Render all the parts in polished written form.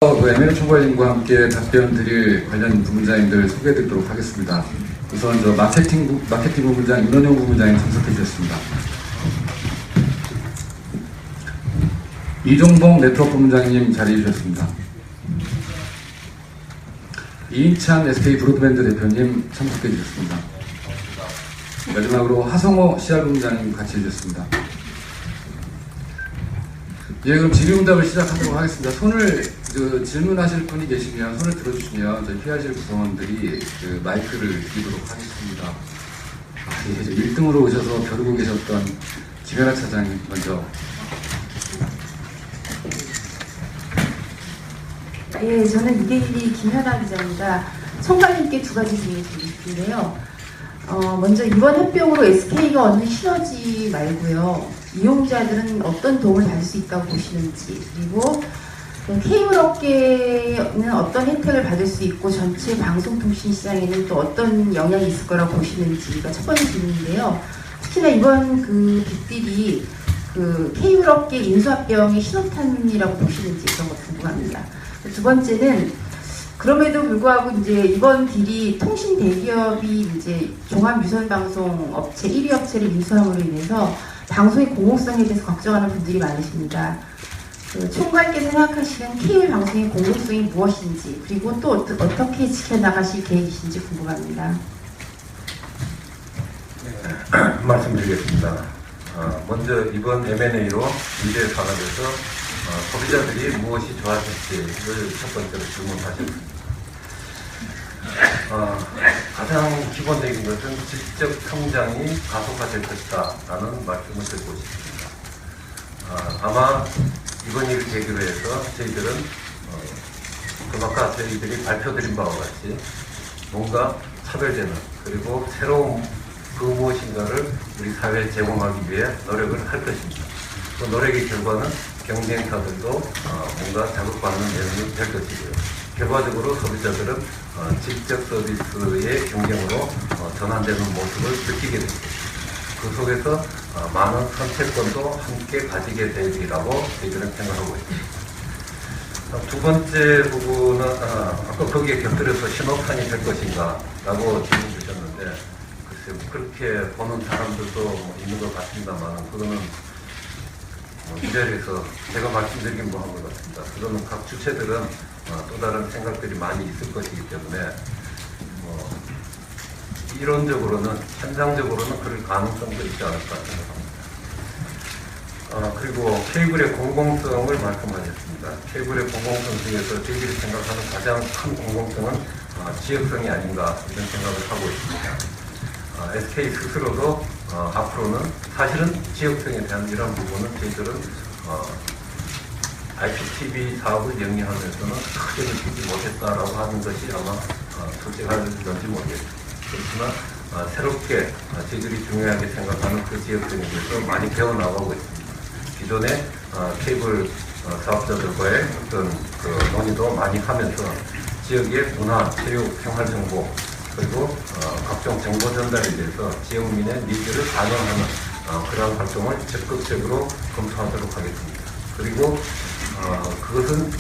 ML 총괄진과 함께 답변 드릴 관련 부문장님들 소개해 드리도록 하겠습니다. 우선 마케팅 부문장 윤원영 부문장님 참석해 주셨습니다. 이종봉 네트워크 부문장님 자리해 주셨습니다. 이인찬 SK 브로드밴드 대표님 참석해 주셨습니다. 마지막으로 하성호 CR 부문장님 같이 해주셨습니다. 예, 그럼 질의응답을 시작하도록 하겠습니다. 손을 질문하실 분이 계시면 손을 들어주시면 저희 피하실 구성원들이 마이크를 드리도록 하겠습니다. 예, 1등으로 오셔서 벼르고 계셨던 김연아 차장님 먼저. 예, 저는 이데일리 김연아 기자입니다. 총괄님께 두 가지 질문 드리고 싶은데요. 먼저 이번 합병으로 SK가 얻는 시너지 말고요. 이용자들은 어떤 도움을 받을 수 있다고 보시는지, 그리고 케이블 업계는 어떤 혜택을 받을 수 있고 전체 방송통신 시장에는 또 어떤 영향이 있을 거라고 보시는지가 첫 번째 질문인데요. 특히나 이번 빅딜이 케이블 업계 인수합병의 신호탄이라고 보시는지 그런 것 궁금합니다. 두 번째는 그럼에도 불구하고 이제 이번 딜이 통신 대기업이 이제 종합유선방송 업체 1위 업체를 인수함으로 인해서 방송의 공공성에 대해서 걱정하는 분들이 많으십니다. 총괄께서 생각하시는 케이블 방송의 공공성이 무엇인지, 그리고 또 어떻게 지켜나가실 계획이신지 궁금합니다. 네, 말씀드리겠습니다. 먼저 이번 M&A로 미래 산업에서 소비자들이 무엇이 좋아질지를 첫 번째로 질문하셨습니다. 가장 기본적인 것은 질적 성장이 가속화될 것이다 라는 말씀을 드리고 싶습니다. 아마 이번 일을 계기로 해서 저희들은 아까 저희들이 발표드린 바와 같이 뭔가 차별되는 그리고 새로운 그 무엇인가를 우리 사회에 제공하기 위해 노력을 할 것입니다. 그 노력의 결과는 경쟁사들도 뭔가 자극받는 내용이 될 것이고요. 결과적으로 소비자들은 직접 서비스의 경쟁으로 전환되는 모습을 느끼게 됩니다. 그 속에서 많은 선택권도 함께 가지게 되리라고 저희들은 생각하고 있습니다. 두 번째 부분은 아까 거기에 곁들여서 신호탄이 될 것인가 라고 질문 주셨는데, 글쎄요, 그렇게 보는 사람들도 있는 것 같습니다만 그거는 이 자리에서 제가 말씀드리긴 뭐한 것 같습니다. 그거는 각 주체들은 또 다른 생각들이 많이 있을 것이기 때문에 이론적으로는 현상적으로는 그럴 가능성도 있지 않을까 생각합니다. 그리고 케이블의 공공성을 말씀하셨습니다. 케이블의 공공성 중에서 저희들이 생각하는 가장 큰 공공성은 지역성이 아닌가 이런 생각을 하고 있습니다. SK 스스로도 앞으로는 사실은 지역성에 대한 이런 부분은 저희들은 IPTV 사업을 영위하면서는 크게 느끼지 못했다라고 하는 것이 아마 솔직할런지 모르겠습니다. 그렇지만 새롭게 저희들이 중요하게 생각하는 그 지역성에 대해서 많이 배워나가고 있습니다. 기존의 케이블 사업자들과의 어떤 논의도 많이 하면서 지역의 문화, 체육, 생활 정보 그리고 각종 정보 전달에 대해서 지역민의 니즈를 반영하는 그러한 활동을 적극적으로 검토하도록 하겠습니다. 그리고 그것은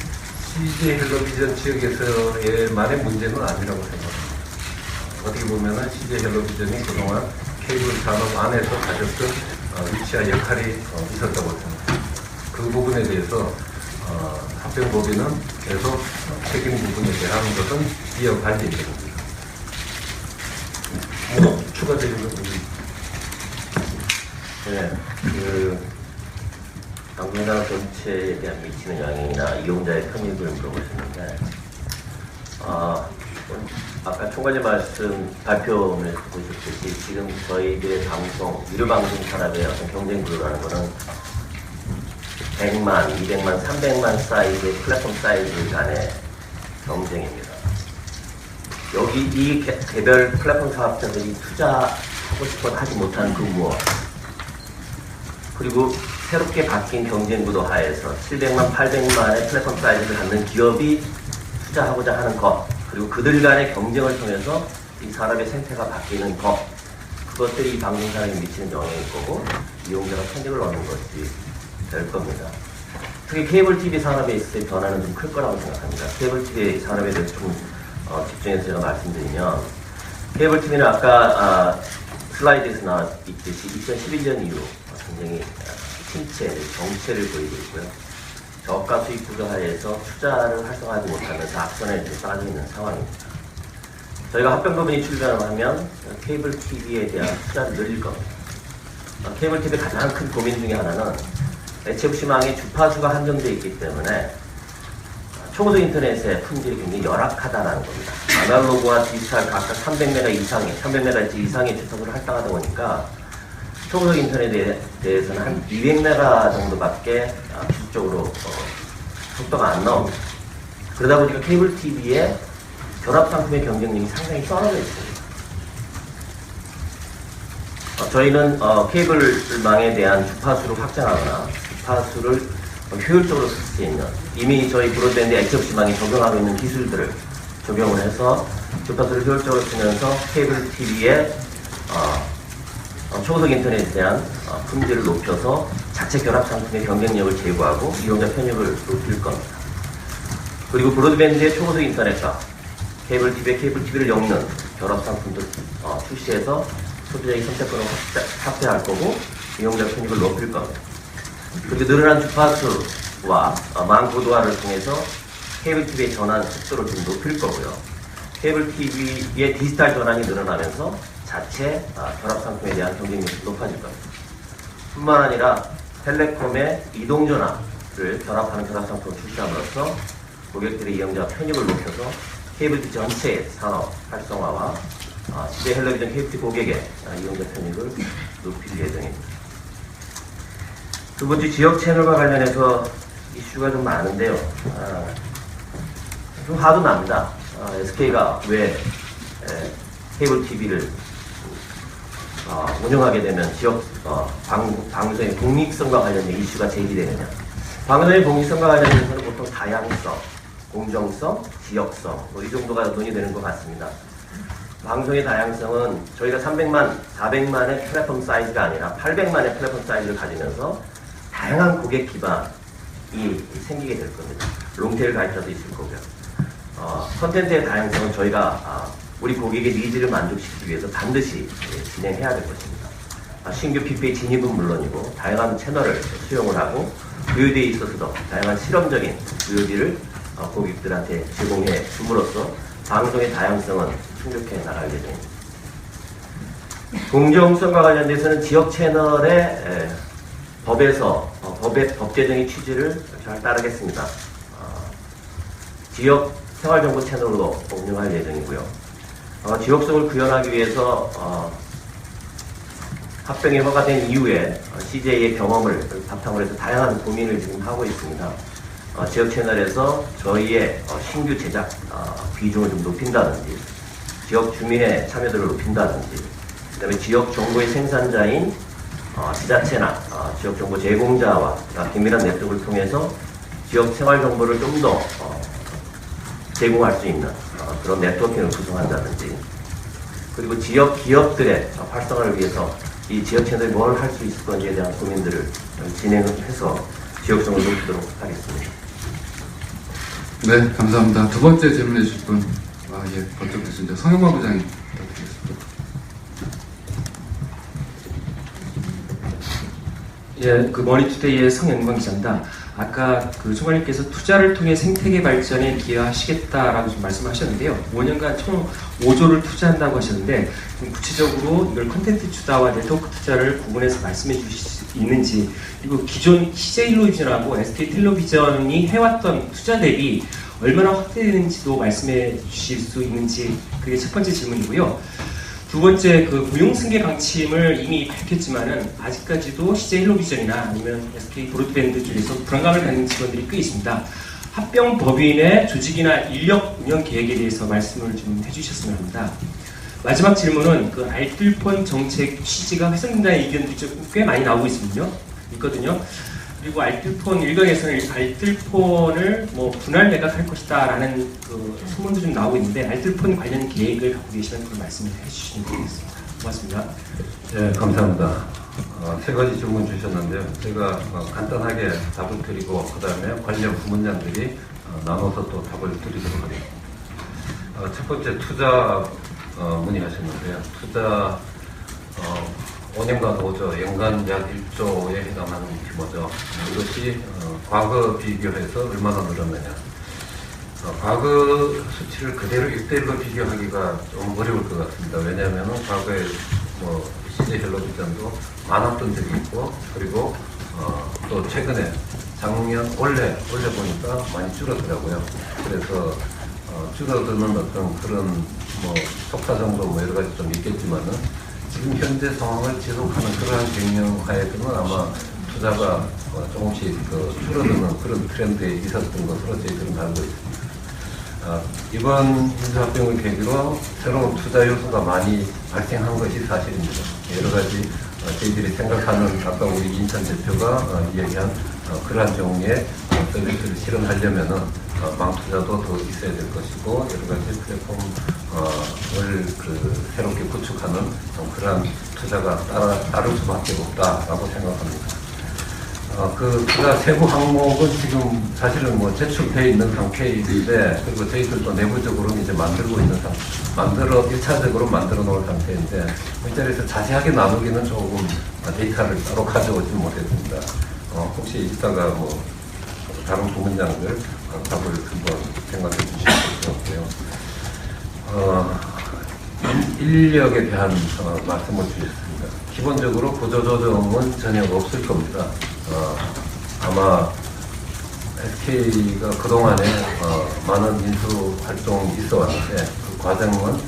CJ 헬로비전 지역에서의만의 문제는 아니라고 생각합니다. 어떻게 보면은 CJ 헬로비전이 그동안 케이블 산업 안에서 가졌던 위치와 역할이 있었다고 생각합니다. 그 부분에 대해서 합병법인은 계속 책임 부분에 대한 것은 이어갈 예정입니다. 추가적인 부분이. 네, 방송산업 전체에 대한 미치는 영향이나 이용자의 편익을 물어보셨는데, 아까 총괄님 말씀 발표를 보셨듯이 지금 저희들의 방송, 유료방송 산업의 어떤 경쟁 구도라는 것은 100만, 200만, 300만 사이즈의 플랫폼 사이즈 간의 경쟁입니다. 여기 이 개별 플랫폼 사업자들이 투자하고 싶어도 하지 못하는 그 무엇, 그리고 새롭게 바뀐 경쟁 구도 하에서 700만, 800만의 플랫폼 사이즈를 갖는 기업이 투자하고자 하는 것, 그리고 그들 간의 경쟁을 통해서 이 산업의 생태가 바뀌는 것, 그것들이 이 방송산업에 미치는 영향일 거고 이용자가 편익을 얻는 것이 될 겁니다. 특히 케이블 TV 산업에 있을 때 변화는 좀 클 거라고 생각합니다. 케이블 TV 산업에 대해서 좀 집중해서 제가 말씀드리면, 케이블 TV는 아까 슬라이드에서 나왔듯이 2011년 이후 굉장히 침체, 정체를 보이고 있고요. 저가 수익 구조 하에서 투자를 활성화하지 못하면서 악순환에 빠져 있는 상황입니다. 저희가 합병법인이 출간을 하면 케이블 TV에 대한 투자를 늘릴 겁니다. 케이블 TV의 가장 큰 고민 중에 하나는 HFC망의 주파수가 한정되어 있기 때문에 초고속 인터넷의 품질이 굉장히 열악하다는 겁니다. 아날로그와 디지털 각각 300MHz 이상의 주파수를 할당하다 보니까 초고속 인터넷에 대해서는 한 200MHz 정도밖에 기술적으로 속도가 안 나옵니다. 그러다 보니까 케이블 TV의 결합 상품의 경쟁력이 상당히 떨어져 있습니다. 저희는 케이블망에 대한 주파수를 확장하거나 주파수를 효율적으로 쓸 수 있는, 이미 저희 브로드밴드 HFC망이 적용하고 있는 기술들을 적용을 해서 주파수를 효율적으로 쓰면서 케이블 TV의 초고속 인터넷에 대한 품질을 높여서 자체 결합 상품의 경쟁력을 제고하고 이용자 편입을 높일 겁니다. 그리고 브로드밴드의 초고속 인터넷과 케이블 TV를 엮는 결합 상품도 출시해서 소비자의 선택권을 확대할 거고 이용자 편입을 높일 겁니다. 그리고 늘어난 주파수와 망 고도화를 통해서 케이블 TV의 전환 속도를 좀 높일 거고요. 케이블 TV의 디지털 전환이 늘어나면서 자체 결합 상품에 대한 경쟁력이 높아질 겁니다. 뿐만 아니라 텔레콤의 이동전화를 결합하는 결합 상품을 출시함으로써 고객들의 이용자 편입을 높여서 케이블 TV 전체의 산업 활성화와 시대 텔레비전 케이블 TV 고객의 이용자 편입을 높일 예정입니다. 두 번째, 지역 채널과 관련해서 이슈가 좀 많은데요. 좀 화도 납니다. SK가 왜 케이블 TV를 운영하게 되면 지역 방송의 공익성과 관련된 이슈가 제기되느냐. 방송의 공익성과 관련해서는 보통 다양성, 공정성, 지역성 이 정도가 논의되는 것 같습니다. 방송의 다양성은 저희가 300만, 400만의 플랫폼 사이즈가 아니라 800만의 플랫폼 사이즈를 가지면서 다양한 고객 기반이 생기게 될 겁니다. 롱테일 가입자도 있을 거고요. 컨텐츠의 다양성은 저희가 우리 고객의 니즈를 만족시키기 위해서 반드시 진행해야 될 것입니다. 신규 PPA 진입은 물론이고 다양한 채널을 수용을 하고 VOD에 있어서도 다양한 실험적인 VOD를 고객들한테 제공해 줌으로써 방송의 다양성은 충족해 나갈 예정입니다. 공정성과 관련돼서는 지역 채널의 법 제정의 취지를 잘 따르겠습니다. 지역 생활정보 채널로 운영할 예정이고요. 지역성을 구현하기 위해서 합병이 허가된 이후에 CJ의 경험을 바탕으로 해서 다양한 고민을 지금 하고 있습니다. 지역 채널에서 저희의 신규 제작 비중을 좀 높인다든지, 지역 주민의 참여도를 높인다든지, 그 다음에 지역 정보의 생산자인 지자체나 지역 정보 제공자와 긴밀한 네트워크를 통해서 지역 생활 정보를 좀 더 제공할 수 있는 그런 네트워크를 구성한다든지, 그리고 지역 기업들의 활성화를 위해서 이 지역 채널이 뭘 할 수 있을 건지에 대한 고민들을 진행해서 지역성을 높이도록 하겠습니다. 네, 감사합니다. 두 번째 질문해 주실 분, 번쩍 드신 성형화 부장님 부탁드리겠습니다. 그 머니투데이의 성영광 기자입니다. 아까 그 총괄님께서 투자를 통해 생태계 발전에 기여하시겠다라고 좀 말씀하셨는데요. 5년간 총 5조를 투자한다고 하셨는데, 좀 구체적으로 이걸 컨텐츠 투자와 네트워크 투자를 구분해서 말씀해 주실 수 있는지, 그리고 기존 CJ텔레비전하고 SK텔레비전이 해왔던 투자 대비 얼마나 확대되는지도 말씀해 주실 수 있는지, 그게 첫 번째 질문이고요. 두 번째, 그 무용승계 방침을 이미 밝혔지만은 아직까지도 CJ텔레비전이나 아니면 SK 브로드밴드 쪽에서 불안감을 갖는 직원들이 꽤 있습니다. 합병 법인의 조직이나 인력 운영 계획에 대해서 말씀을 좀 해주셨으면 합니다. 마지막 질문은 그 알뜰폰 정책 취지가 훼손된다는 의견들이 꽤 많이 나오고 있거든요. 그리고 알뜰폰 일각에서는 알뜰폰을 분할 매각할 것이다라는 그 소문도 좀 나오고 있는데, 알뜰폰 관련 계획을 갖고 계시면 그 말씀을 해주시면 되겠습니다. 고맙습니다. 네, 감사합니다. 세 가지 질문 주셨는데요. 제가 간단하게 답을 드리고 그 다음에 관련 부문장들이 나눠서 또 답을 드리도록 하겠습니다. 첫 번째 투자 문의하셨는데요. 투자 5년간 5조, 연간 약 1조에 해당하는 규모죠. 이것이 과거 비교해서 얼마나 늘었느냐. 과거 수치를 그대로 1대1로 비교하기가 좀 어려울 것 같습니다. 왜냐하면 과거에 CJ 헬로비전도 많았던 적이 있고, 그리고 또 최근에 올해 보니까 많이 줄었더라고요. 그래서 줄어드는 어떤 그런 속사 정도 여러 가지 좀 있겠지만은 지금 현재 상황을 지속하는 그러한 경영하에서는 아마 투자가 조금씩 줄어드는 그런 트렌드에 있었던 것으로 저희들은 알고 있습니다. 이번 인수합병을 계기로 새로운 투자 요소가 많이 발생한 것이 사실입니다. 여러 가지 저희들이 생각하는 아까 우리 인천 대표가 이야기한 그러한 종류의 서비스를 실현하려면은 망투자도 더 있어야 될 것이고 여러 가지 플랫폼을 새롭게 구축하는 그러한 투자가 따를 수밖에 없다라고 생각합니다. 그 투자 세부 항목은 지금 사실은 제출되어 있는 상태인데, 그리고 저희들도 내부적으로는 이제 만들고 있는 상태, 1차적으로 만들어 놓은 상태인데, 이 자리에서 자세하게 나누기는 조금 데이터를 따로 가져오지 못했습니다. 혹시 이따가 다른 부문장들 답을 한번 생각해 주실 수 있고요. 인력에 대한 말씀을 주셨습니다. 기본적으로 구조조정은 전혀 없을 겁니다. 아마 SK가 그동안에 많은 인수 활동이 있어 왔는데 그 과정은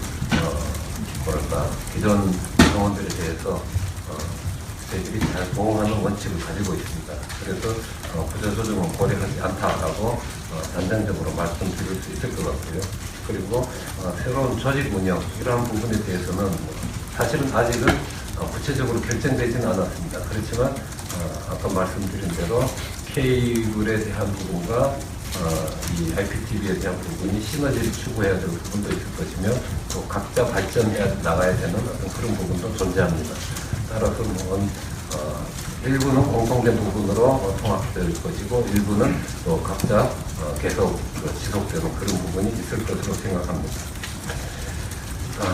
기존 구성원들에 대해서 저희들이 잘 보호하는 원칙을 가지고 있습니다. 그래서 구조조정은 고려하지 않다라고 단정적으로 말씀드릴 수 있을 것 같고요. 그리고 새로운 조직 운영 이러한 부분에 대해서는 사실은 아직은 구체적으로 결정되지는 않았습니다. 그렇지만 아까 말씀드린 대로 케이블에 대한 부분과 이 IPTV에 대한 부분이 시너지를 추구해야 될 부분도 있을 것이며 또 각자 발전해 나가야 되는 어떤 그런 부분도 존재합니다. 따라서 일부는 공통된 부분으로 통합될 것이고 일부는 또 각자 계속 지속되는 그런 부분이 있을 것으로 생각합니다.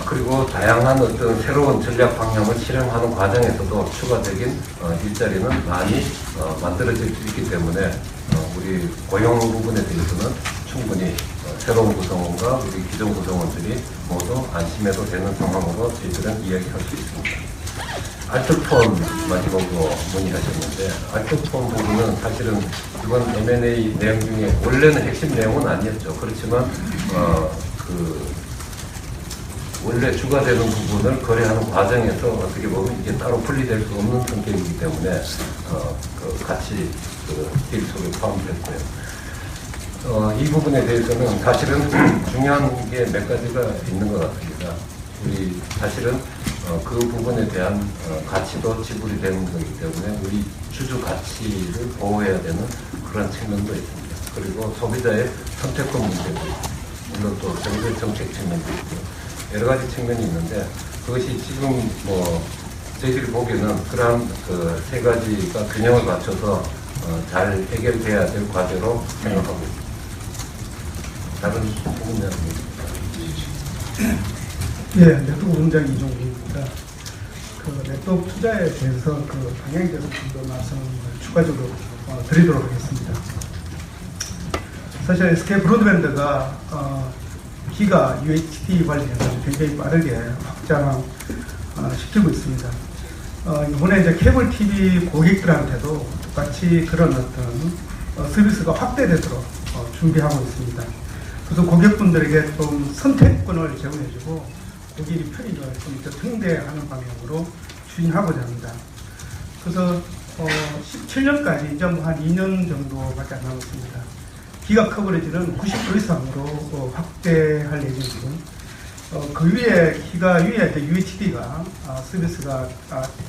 그리고 다양한 어떤 새로운 전략 방향을 실행하는 과정에서도 추가적인 일자리는 많이 만들어질 수 있기 때문에 우리 고용 부분에 대해서는 충분히 새로운 구성원과 우리 기존 구성원들이 모두 안심해도 되는 상황으로 저희들은 이야기할 수 있습니다. 알트폰 마지막으로 문의하셨는데 알트폰 부분은 사실은 이번 M&A 내용 중에 원래는 핵심 내용은 아니었죠. 그렇지만 원래 주가되는 부분을 거래하는 과정에서 어떻게 보면 이게 따로 분리될 수 없는 성격이기 때문에 같이 딜 속에 포함됐고요. 이 부분에 대해서는 사실은 중요한 게 몇 가지가 있는 것 같습니다. 우리 사실은 그 부분에 대한 가치도 지불이 되는 거기 때문에 우리 주주 가치를 보호해야 되는 그런 측면도 있습니다. 그리고 소비자의 선택권 문제도 있고 물론 또 정책 측면도 있고 여러 가지 측면이 있는데 그것이 지금 저희들이 보기에는 그러한 세 가지가 균형을 맞춰서 잘 해결돼야 될 과제로 생각하고 있습니다. 다른 부분입니다. 예, 네트워크 본부장 이종국입니다. 네트워크 투자에 대해서 방향에 대해서 좀 더 말씀을 추가적으로 드리도록 하겠습니다. 사실 SK 브로드밴드가 기가 UHD 관련해서 굉장히 빠르게 확장시키고 있습니다. 이번에 이제 케이블 TV 고객들한테도 똑같이 그런 어떤 서비스가 확대되도록 준비하고 있습니다. 그래서 고객분들에게 좀 선택권을 제공해주고 고객이 편의를 좀 더 증대하는 방향으로 추진하고자 합니다. 그래서 17년까지 이제 한 2년 정도밖에 안 남았습니다. 기가 커버리지는 90% 이상으로 확대할 예정이고 그 위에 기가 위에 UHD가 서비스가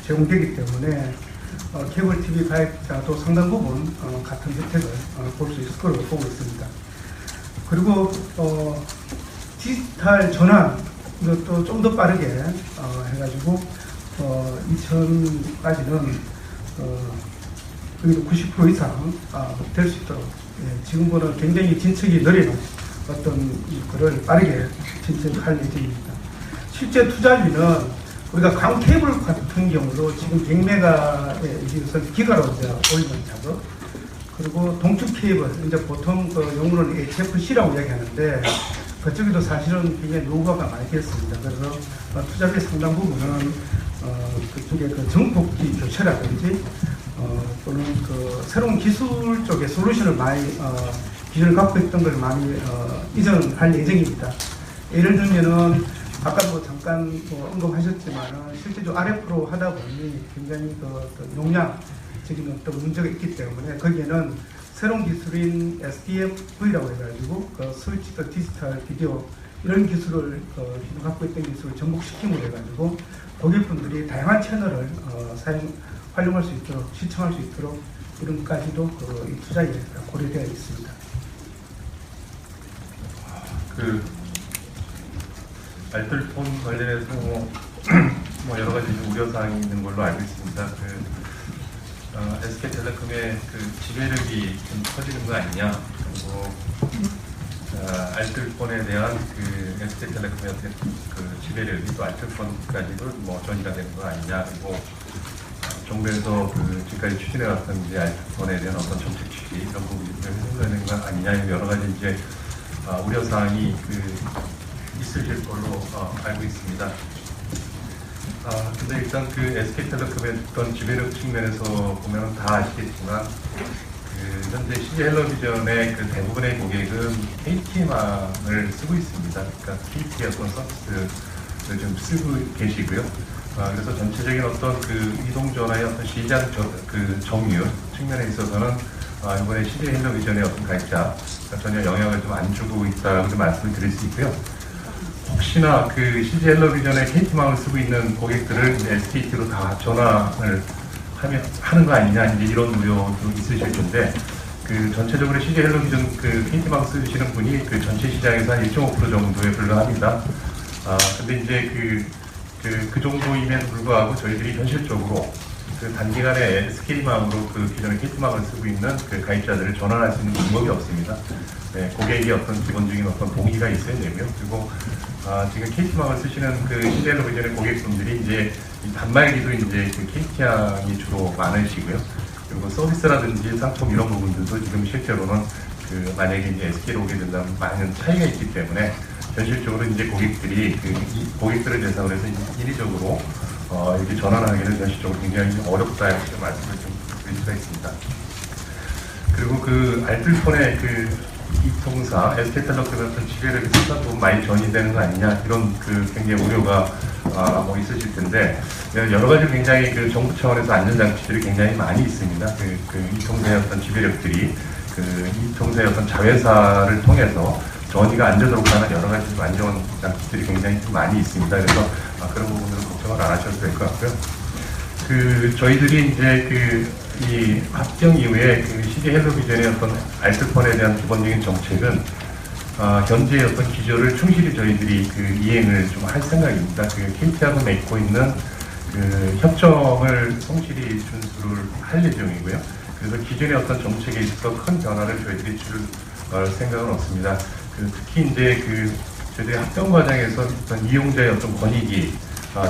제공되기 때문에 케이블 TV 가입자도 상당 부분 같은 혜택을 볼 수 있을 거로 보고 있습니다. 그리고 디지털 전환도 좀 더 빠르게 해가지고 2000까지는 그래도 90% 이상 될 수 있도록 지금보다 굉장히 진척이 느리는 어떤 거를 빠르게 진척할 예정입니다. 실제 투자비는 우리가 강 케이블 같은 경우도 지금 100메가의 우선 기가로 이제 올리는 작업, 그리고 동축 케이블, 이제 보통 그 용어로는 HFC라고 이야기하는데 그쪽에도 사실은 굉장히 노후화가 많이 됐습니다. 그래서 투자비 상당 부분은 그쪽에 그 정폭기 교체라든지 또는 그 새로운 기술 쪽의 솔루션을 많이 기존에 갖고 있던 걸 많이 이전할 예정입니다. 예를 들면은 아까도 잠깐 언급하셨지만 실제적으로 RF로 하다 보니 굉장히 그 용량적인 어떤 문제가 있기 때문에 거기에는 새로운 기술인 SDF-V라고 해가지고 그 스위치 더 디지털 비디오 이런 기술을 기존 갖고 있던 기술을 접목시킴으로 해가지고 고객분들이 다양한 채널을 활용할 수 있도록, 시청할 수 있도록 이런 것까지도 이 투자에 고려되어 있습니다. 그 알뜰폰 관련해서 뭐 여러 가지 우려사항이 있는 걸로 알고 있습니다. SK텔레콤의 그 지배력이 좀 커지는 거 아니냐, 그리고 알뜰폰에 대한 그 SK텔레콤의 어떤 그 지배력이 또 알뜰폰까지도 뭐 전이가 되는 거 아니냐, 그리고 정부에서 그 지금까지 추진해왔던 이제 알뜰폰에 대한 어떤 정책 취지 이런 부분이 훼손되는 거 아니냐, 여러 가지 이제 우려사항이 있으실 걸로 알고 있습니다. 근데 일단 그 SK텔레콤의 어떤 지배력 측면에서 보면 다 아시겠지만 그 현재 CJ헬로비전의 그 대부분의 고객은 KT망을 쓰고 있습니다. 그러니까 KT의 어떤 서비스를 좀 쓰고 계시고요. 그래서 전체적인 어떤 그 이동전화의 어떤 시장 그 점유율 측면에 있어서는 이번에 CJ헬로비전의 어떤 가입자 전혀 영향을 좀 안 주고 있다고 말씀을 드릴 수 있고요. 혹시나 그 CJ헬로비전의 KT망을 쓰고 있는 고객들을 SKT로 다 전환을 하는 거 아니냐, 이제 이런 우려도 있으실 텐데, 그 전체적으로 CJ헬로비전 그 KT망 쓰시는 분이 그 전체 시장에서 한 1.5% 정도에 불과합니다. 근데 이제 그 정도임에도 불구하고 저희들이 현실적으로 그 단기간에 SK망으로 그 기존의 KT망을 쓰고 있는 그 가입자들을 전환할 수 있는 방법이 없습니다. 네, 고객이 어떤 기본적인 어떤 동의가 있어야 되고요. 그리고 지금 KT망을 쓰시는 그 CJ헬로비전의 고객분들이 이제 이 단말기도 이제 그 KT향이 주로 많으시고요. 그리고 서비스라든지 상품 이런 부분들도 지금 실제로는 그 만약에 이제 SK로 오게 된다면 많은 차이가 있기 때문에 현실적으로 이제 고객들이 고객들을 대상으로 해서 인위적으로 이렇게 전환하기는 현실적으로 굉장히 어렵다 이렇게 말씀을 좀 드릴 수가 있습니다. 그리고 그 알뜰폰의 그 이통사 SK텔레콤의 어떤 지배력이 상당 부분 많이 전이되는 거 아니냐, 이런 그 굉장히 우려가 뭐 있으실 텐데, 여러 가지 굉장히 그 정부 차원에서 안전장치들이 굉장히 많이 있습니다. 그 이통사의 어떤 지배력들이 그 이통사의 어떤 자회사를 통해서 전이가 안 되도록 하는 여러 가지 안전장치들이 굉장히 좀 많이 있습니다. 그래서 그런 부분들은 걱정을 안 하셔도 될 것 같고요. 저희들이 이제 이 합병 이후에 그 CJ헬로비전의 어떤 알뜰폰에 대한 기본적인 정책은 현재의 어떤 기조를 충실히 저희들이 그 이행을 좀 할 생각입니다. KT하고 맺고 있는 그 협정을 성실히 준수를 할 예정이고요. 그래서 기존의 어떤 정책에 있어서 큰 변화를 저희들이 줄 생각은 없습니다. 특히 이제 저희들이 합병 과정에서 어떤 이용자의 어떤 권익이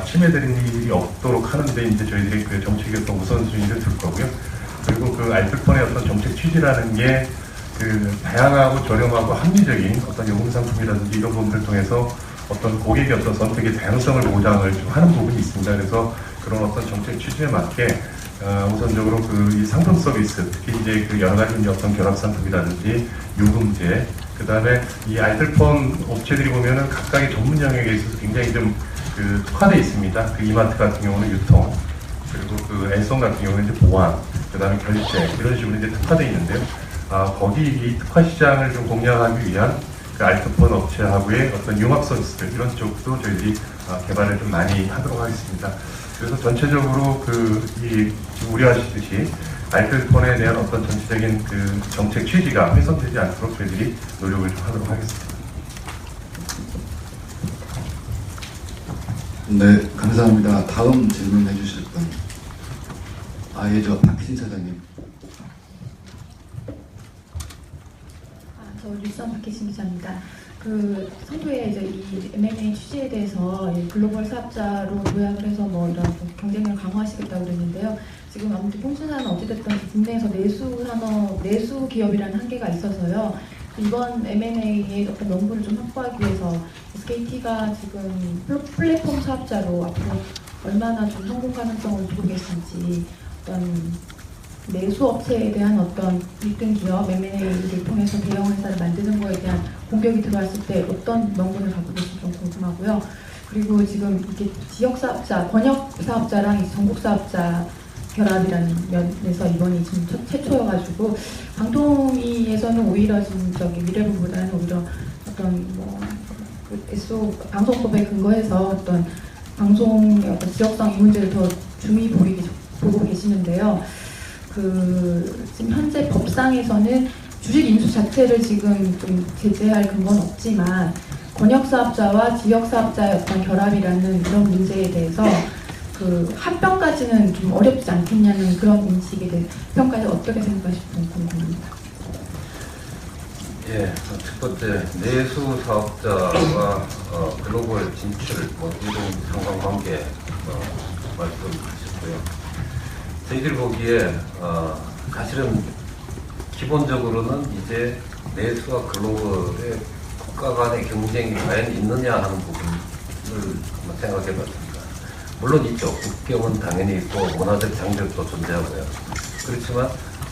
침해되는 일이 없도록 하는데 이제 저희들이 그 정책의 어떤 우선순위를 둘 거고요. 그리고 그 알뜰폰의 어떤 정책 취지라는 게 다양하고 저렴하고 합리적인 어떤 요금 상품이라든지 이런 부분들을 통해서 어떤 고객의 어떤 선택의 다양성을 보장을 좀 하는 부분이 있습니다. 그래서 그런 어떤 정책 취지에 맞게 우선적으로 이 상품 서비스, 특히 이제 여러 가지 이제 어떤 결합 상품이라든지 요금제, 그 다음에 이 알뜰폰 업체들이 보면은 각각의 전문 영역에 있어서 굉장히 좀 특화되어 있습니다. 이마트 같은 경우는 유통, 그리고 엔송 같은 경우는 이제 보안, 그 다음에 결제, 이런 식으로 이제 특화되어 있는데요. 거기 이 특화 시장을 좀 공략하기 위한 알뜰폰 업체하고의 어떤 융합 서비스들, 이런 쪽도 저희들이 개발을 좀 많이 하도록 하겠습니다. 그래서 전체적으로 우려하시듯이 알뜰폰에 대한 어떤 전체적인 정책 취지가 훼손되지 않도록 저희들이 노력을 좀 하도록 하겠습니다. 네, 감사합니다. 다음 질문해 주실 분. 예, 박희진 사장님. 저 뉴스원 박혜신 기자입니다. 그 선두에 이제 이 M&A 취지에 대해서 이 글로벌 사업자로 도약을 해서 뭐 이런 경쟁력을 강화하시겠다고 그랬는데요. 지금 아무튼 통신사는 어찌됐든 국내에서 내수 기업이라는 한계가 있어서요. 이번 M&A의 어떤 명분을 좀 확보하기 위해서 SKT가 지금 플랫폼 사업자로 앞으로 얼마나 좀 성공 가능성을 두고 계신지, 어떤 내수 업체에 대한 어떤 1등 기업 M&A를 통해서 대형 회사를 만드는 거에 대한 공격이 들어왔을 때 어떤 명분을 갖고 계신지 좀 궁금하고요. 그리고 지금 이게 지역 사업자, 권역 사업자랑 전국 사업자 결합이라는 면에서 이번이 지금 최초여가지고 방통위에서는 오히려 지금 미래부보다는 오히려 어떤 방송법에 근거해서 어떤 방송의 어떤 지역성 이 문제를 더 중히 보고 계시는데요. 지금 현재 법상에서는 주식 인수 자체를 지금 좀 제재할 근거는 없지만 권역 사업자와 지역 사업자의 어떤 결합이라는 그런 문제에 대해서 합병까지는 좀 어렵지 않겠냐는 그런 인식에 대해 평가에 어떻게 생각하실지 궁금합니다. 예, 첫 번째 내수 사업자와 글로벌 진출 이런 상관관계 말씀하셨고요. 저희들 보기에 사실은 기본적으로는 이제 내수와 글로벌의 국가 간의 경쟁이 과연 있느냐 하는 부분을 한번 생각해봤습니다. 물론 있죠. 국경은 당연히 있고 문화적 장벽도 존재하고요. 그렇지만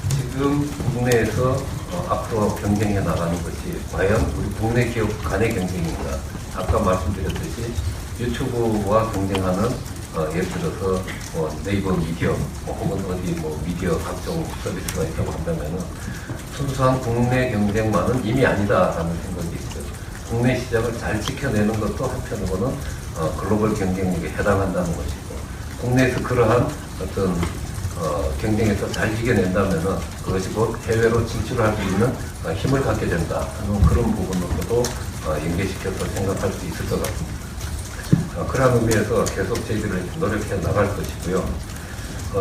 지금 국내에서 앞으로 경쟁해 나가는 것이 과연 우리 국내 기업 간의 경쟁인가? 아까 말씀드렸듯이 유튜브와 경쟁하는 예를 들어서 네이버 미디어 혹은 어디 미디어 각종 서비스가 있다고 한다면은 순수한 국내 경쟁만은 이미 아니다라는 생각이 있어요. 국내 시장을 잘 지켜내는 것도 한편으로는 글로벌 경쟁력에 해당한다는 것이고, 국내에서 그러한 어떤 경쟁에서 잘 이겨낸다면은 그것이 곧 해외로 진출할 수 있는 힘을 갖게 된다 하는 그런 부분으로도 연계시켜서 생각할 수 있을 것 같습니다. 그런 의미에서 계속 저희들을 노력해 나갈 것이고요.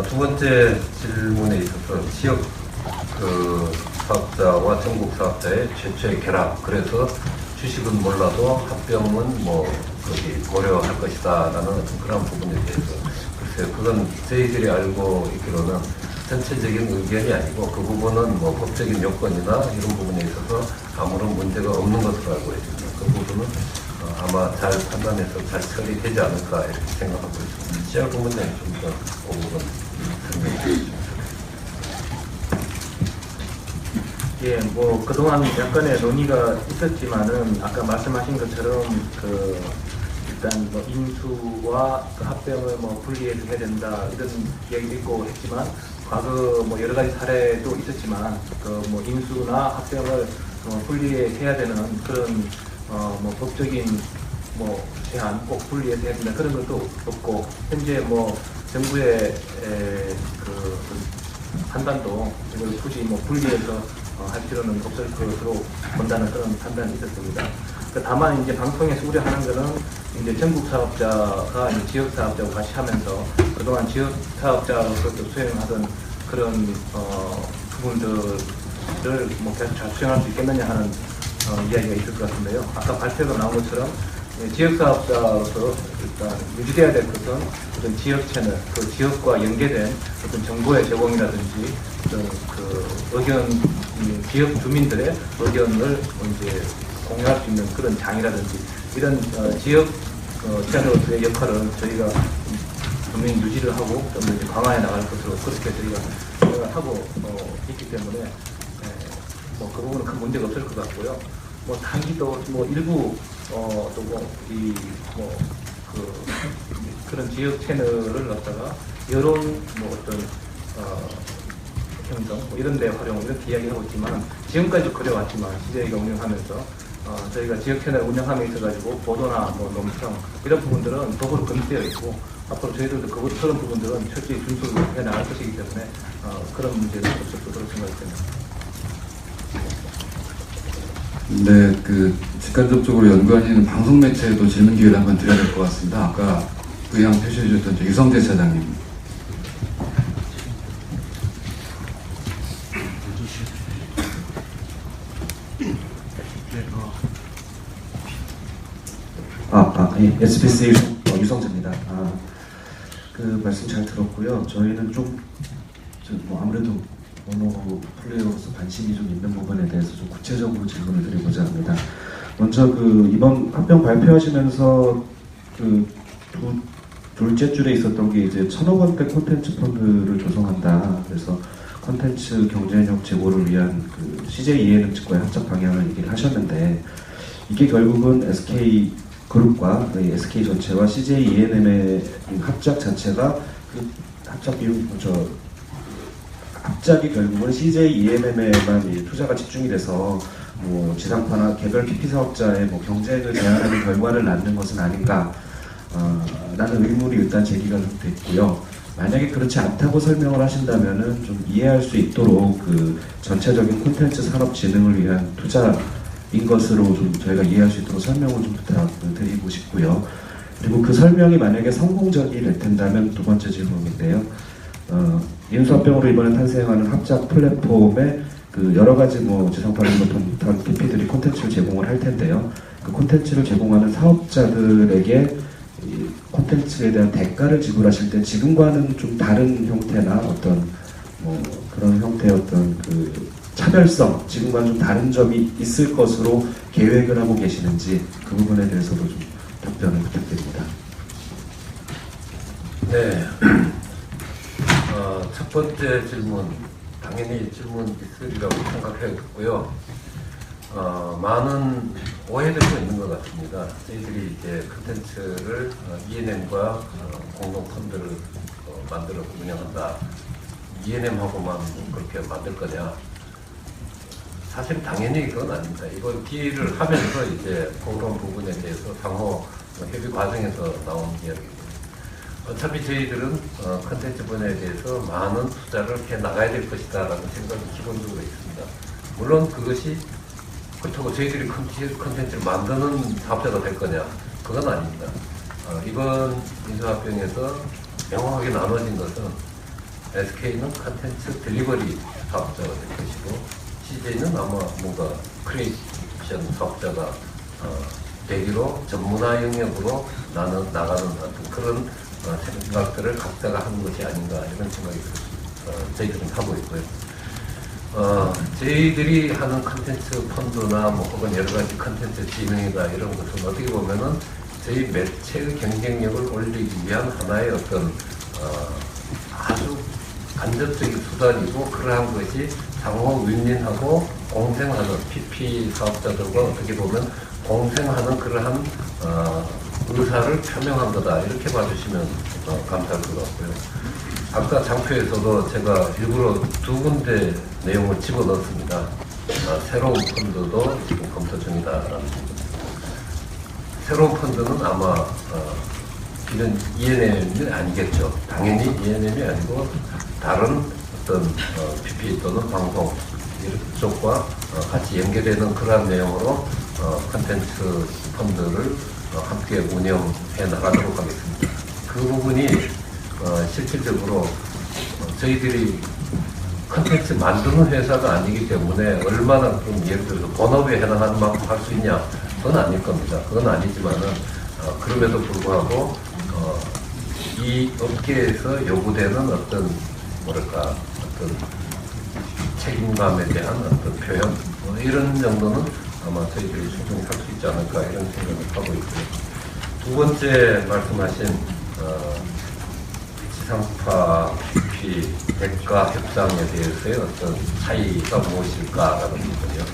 두 번째 질문에 있어서 지역 사업자와 전국 사업자의 최초의 결합, 그래서 주식은 몰라도 합병은 고려할 것이다라는 그런 부분에 대해서 글쎄요, 그건 저희들이 알고 있기로는 전체적인 의견이 아니고 그 부분은 법적인 요건이나 이런 부분에 있어서 아무런 문제가 없는 것으로 알고 있습니다. 그 부분은 아마 잘 판단해서 잘 처리되지 않을까 이렇게 생각하고 있습니다. 시장 부문장이 좀 더 그 부분 설명해 주십시오. 예, 그동안 약간의 논의가 있었지만은 아까 말씀하신 것처럼 일단 인수와 합병을 분리해서 해야 된다 이런 이야기도 있고 했지만 과거 여러 가지 사례도 있었지만 인수나 합병을 분리해야 되는 그런 법적인 제한 꼭 분리해서 해야 된다 그런 것도 없고, 현재 정부의 판단도 이걸 굳이 분리해서 할 필요는 없을 것으로 본다는 그런 판단이 있었습니다. 다만 이제 방송에서 우려하는 것은 이제 전국 사업자가 지역 사업자하고 같이 하면서 그동안 지역 사업자로서 수행하던 그런 부분들을 계속 잘 수행할 수 있겠느냐 하는 이야기가 있을 것 같은데요. 아까 발표가 나온 것처럼 지역 사업자로서 일단 유지돼야 될 것은 어떤 지역 채널, 그 지역과 연계된 어떤 정보의 제공이라든지 어떤 의견, 지역 주민들의 의견을 이제 공유할 수 있는 그런 장이라든지 이런 지역 채널로서의 역할을 저희가 분명히 유지를 하고 좀 더 강화해 나갈 것으로 그렇게 저희가 생각을 하고 있기 때문에 그 부분은 큰 문제가 없을 것 같고요. 단기도 일부 그런 지역 채널을 갖다가 여론 어떤 형성 이런 데 활용 이렇게 이야기하고 있지만 지금까지 그래왔지만 CJ가 운영하면서 저희가 지역 채널을 운영함에 있어가지고 보도나 논평 이런 부분들은 법으로 금지되어 있고 앞으로 저희들도 그런 부분들은 철저히 준수를 해 나갈 것이기 때문에 그런 문제는 없을 것으로 생각이 됩니다. 네, 직간접적으로 연관이 있는 방송 매체에도 질문 기회를 한번 드려야 될 것 같습니다. 아까 의향 표시해주셨던 유성재 차장님. 예, SBS 유성재입니다. 그 말씀 잘 들었고요. 저희는 뭐 아무래도 모노 플레이어로서 관심이 좀 있는 부분에 대해서 좀 구체적으로 질문을 드리고자 합니다. 먼저 이번 합병 발표하시면서 둘째 줄에 있었던 게 이제 1,000억 원대 콘텐츠 펀드를 조성한다. 그래서 콘텐츠 경쟁력 제고를 위한 CJ ENM 측과의 합작 방향을 얘기를 하셨는데, 이게 결국은 SK 그룹과 SK 전체와 CJ ENM의 합작 자체가 합작 비용 합작이 결국은 CJ ENM에만 투자가 집중이 돼서 뭐 지상파나 개별 PP 사업자의 뭐 경쟁을 제한하는 결과를 낳는 것은 아닌가 라는 의문이 일단 제기가 좀 됐고요. 만약에 그렇지 않다고 설명을 하신다면은 좀 이해할 수 있도록 전체적인 콘텐츠 산업 진흥을 위한 투자인 것으로 좀 저희가 이해할 수 있도록 설명을 좀 부탁드리고 싶고요. 그리고 그 설명이 만약에 성공적이 될 텐다면 두 번째 질문인데요. 인수합병으로 이번에 탄생하는 합작 플랫폼에 여러 가지 뭐 지상파를 비롯한 PP들이 콘텐츠를 제공을 할 텐데요. 그 콘텐츠를 제공하는 사업자들에게 이 콘텐츠에 대한 대가를 지불하실 때 지금과는 좀 다른 형태나 어떤 뭐 그런 형태의 어떤 차별성, 지금과는 좀 다른 점이 있을 것으로 계획을 하고 계시는지 그 부분에 대해서도 좀 답변을 부탁드립니다. 네. 첫 번째 질문, 당연히 질문 있으리라고 생각했고요. 많은 오해들도 있는 것 같습니다. 저희들이 이제 콘텐츠를 ENM과 공동 펀드를 만들어 운영한다. ENM하고만 그렇게 만들 거냐? 사실 당연히 그건 아닙니다. 이걸 기획을 하면서 이제 그런 부분에 대해서 상호 협의 과정에서 나온 이야기입니다. 어차피 저희들은 콘텐츠 분야에 대해서 많은 투자를 해 나가야 될 것이다 라는 생각이 기본적으로 있습니다. 물론 그것이 그렇다고 저희들이 콘텐츠를 만드는 사업자가 될 거냐? 그건 아닙니다. 이번 인수합병에서 명확하게 나눠진 것은 SK는 콘텐츠 딜리버리 사업자가 될 것이고 CJ는 아마 뭔가 크리에이션 사업자가 되기로 전문화 영역으로 나가는 어떤 그런 생각들을 각자가 하는 것이 아닌가 이런 생각이 저희들은 하고 있고요. 저희들이 하는 컨텐츠 펀드나 뭐 혹은 여러 가지 컨텐츠 진흥이다 이런 것은 어떻게 보면은 저희 매체의 경쟁력을 올리기 위한 하나의 어떤 아주 간접적인 수단이고 그러한 것이 상호 윈윈하고 공생하는 PP 사업자들과 어떻게 보면 공생하는 그러한 의사를 표명한 거다 이렇게 봐주시면 감사할 것 같고요. 아까 장표에서도 제가 일부러 두 군데 내용을 집어넣었습니다. 새로운 펀드도 지금 검토 중이다라는 새로운 펀드는 아마 이런 ENM이 아니겠죠. 당연히 ENM이 아니고 다른 어떤 PP 또는 방송 이쪽과 같이 연계되는 그러한 내용으로 콘텐츠 펀드를 함께 운영해 나가도록 하겠습니다. 그 부분이 실질적으로 저희들이 콘텐츠 만드는 회사가 아니기 때문에 얼마나 그럼 예를 들어서 본업에 해당하는 만큼 할 수 있냐? 그건 아닐 겁니다. 그건 아니지만은 그럼에도 불구하고 이 업계에서 요구되는 어떤 뭐랄까 어떤 책임감에 대한 어떤 표현 이런 정도는 아마 저희들이 충분히 할 수 있지 않을까 이런 생각을 하고 있고요. 두 번째 말씀하신 지상파 PP 대가 협상에 대해서의 어떤 차이가 무엇일까라는 부분이요.